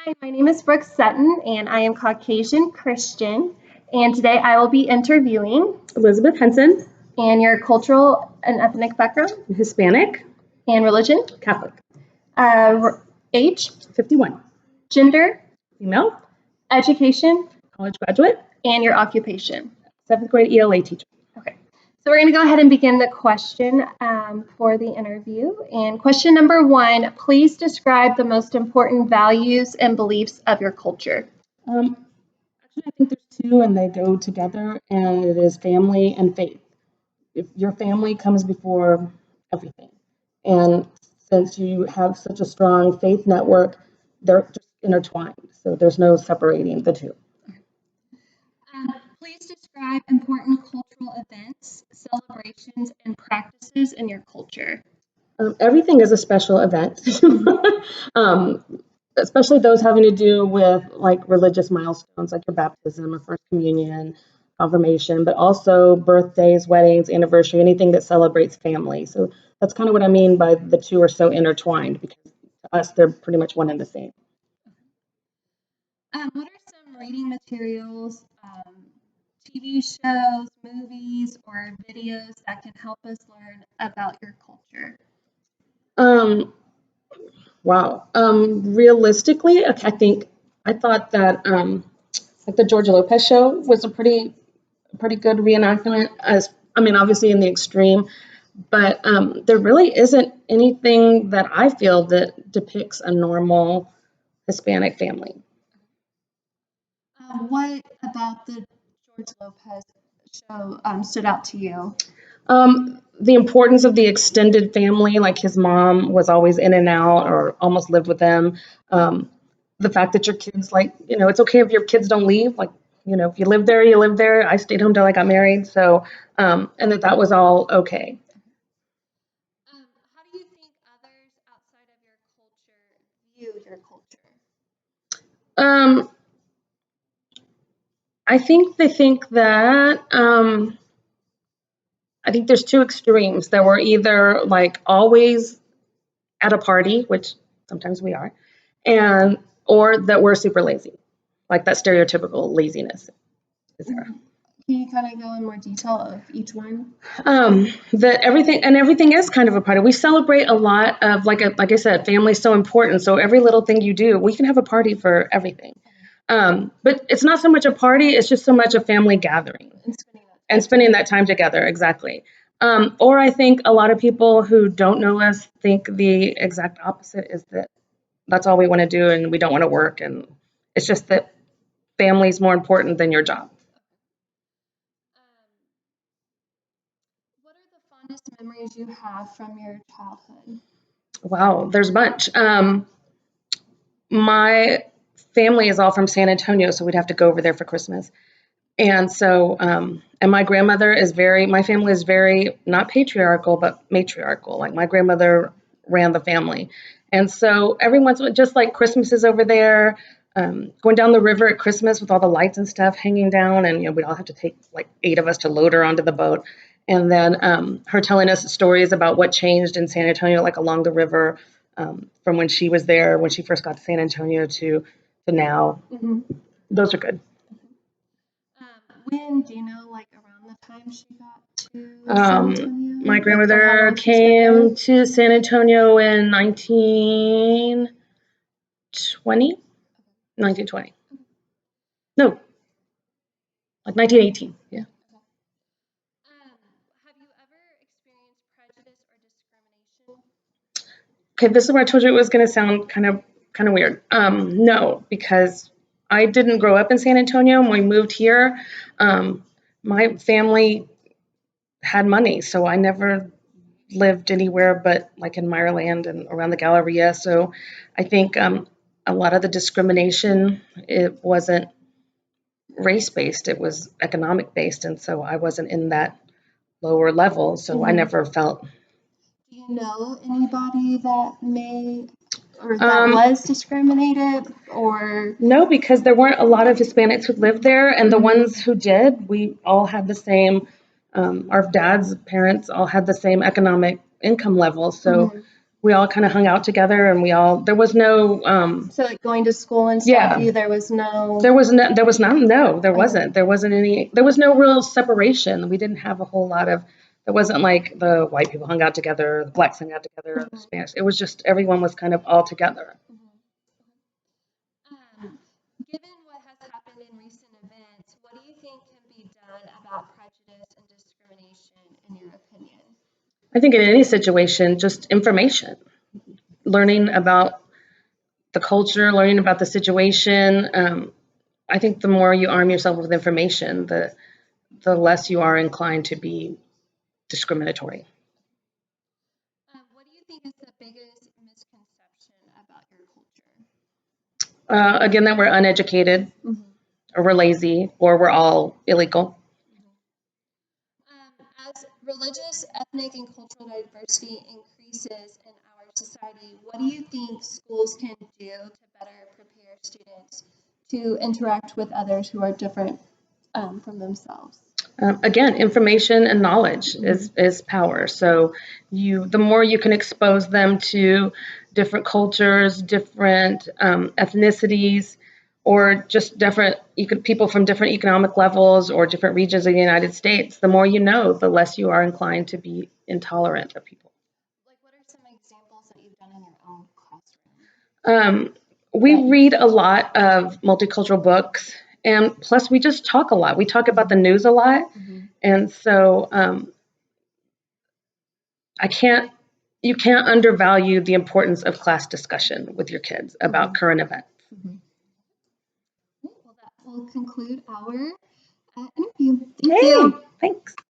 Hi, my name is Brooke Sutton, and I am Caucasian Christian. And today I will be interviewing Elizabeth Henson, and your cultural and ethnic background Hispanic, and religion, Catholic, age, 51, gender, female, education, college graduate, and your occupation. 7th grade ELA teacher. Okay, so we're going to go ahead and begin the question for the interview. And question number 1, please describe the most important values and beliefs of your culture. Actually, I think there's two and they go together, and it is family and faith. If your family comes before everything. And since you have such a strong faith network, they're just intertwined. So there's no separating the two. Please describe important cultural events, celebrations, and practices in your culture. Everything is a special event, especially those having to do with like religious milestones, like your baptism or first communion, confirmation, but also birthdays, weddings, anniversary, anything that celebrates family. So that's kind of what I mean by the two are so intertwined, because to us, they're pretty much one and the same. What are some reading materials, TV shows, movies, or videos that can help us learn about your culture? Wow. Realistically, I thought that like the George Lopez show was a pretty good reenactment. As I mean, obviously in the extreme, but there really isn't anything that I feel that depicts a normal Hispanic family. What about the George Lopez show stood out to you? The importance of the extended family, like his mom was always in and out or almost lived with them. The fact that your kids, like, it's okay if your kids don't leave. Like, if you live there, you live there. I stayed home till I got married. So, and that was all okay. How do you think others outside of your culture view your culture? I think they think that, I think there's two extremes that we're either like always at a party, which sometimes we are, or that we're super lazy, like that stereotypical laziness is there. Can you kind of go in more detail of each one? That everything is kind of a party. We celebrate a lot of like I said, family's so important. So every little thing you do, we can have a party for everything. But it's not so much a party; it's just so much a family gathering and spending that time together. Exactly. Or I think a lot of people who don't know us think the exact opposite is that that's all we want to do and we don't want to work, and it's just that family is more important than your job. What are the fondest memories you have from your childhood? Wow, there's a bunch. My family is all from San Antonio, so we'd have to go over there for Christmas. And so, and my family is very, not patriarchal, but matriarchal. Like my grandmother ran the family. And so every once in a while, just like Christmas is over there, going down the river at Christmas with all the lights and stuff hanging down. And, we'd all have to take like 8 of us to load her onto the boat. And then her telling us stories about what changed in San Antonio, like along the river, from when she was there, when she first got to San Antonio to now. Mm-hmm. Those are good. When do you know, like around the time she got to San Antonio? My grandmother came to San Antonio in 1920. No, like 1918. Yeah. Have you ever experienced prejudice or discrimination? Okay, this is where I told you it was going to sound kind of weird. No, because I didn't grow up in San Antonio. When we moved here, my family had money, so I never lived anywhere but like in Meyerland and around the Galleria. So I think a lot of the discrimination, it wasn't race-based, it was economic-based, and so I wasn't in that lower level, so I never felt. Do you know anybody that was discriminated or? No, because there weren't a lot of Hispanics who lived there, and the ones who did, we all had the same, our dad's parents all had the same economic income level, so we all kind of hung out together, and there was no, So like going to school and stuff, Yeah. there was no. there was no, there was not, no, there Okay. wasn't. There wasn't any, there was no real separation. We didn't have a whole lot of, there wasn't like the white people hung out together, the blacks hung out together, or the Spanish. It was just everyone was kind of all together. Given what has happened in recent events, what do you think can be done about prejudice and discrimination, in your opinion? I think in any situation, just information, learning about the culture, learning about the situation. I think the more you arm yourself with information, the less you are inclined to be discriminatory. What do you think is the biggest misconception about your culture? Again, that we're uneducated, or we're lazy, or we're all illegal. As religious, ethnic, and cultural diversity increases in our society, what do you think schools can do to better prepare students to interact with others who are different from themselves? Again, information and knowledge is power. So the more you can expose them to different cultures, different ethnicities, or just different people from different economic levels or different regions of the United States, the more you know, the less you are inclined to be intolerant of people. Like, what are some examples that you've done in your own classroom? We read a lot of multicultural books, and plus we just talk a lot. We talk about the news a lot, and so you can't undervalue the importance of class discussion with your kids about current events. Well, that will conclude our interview. Thank you. Thanks.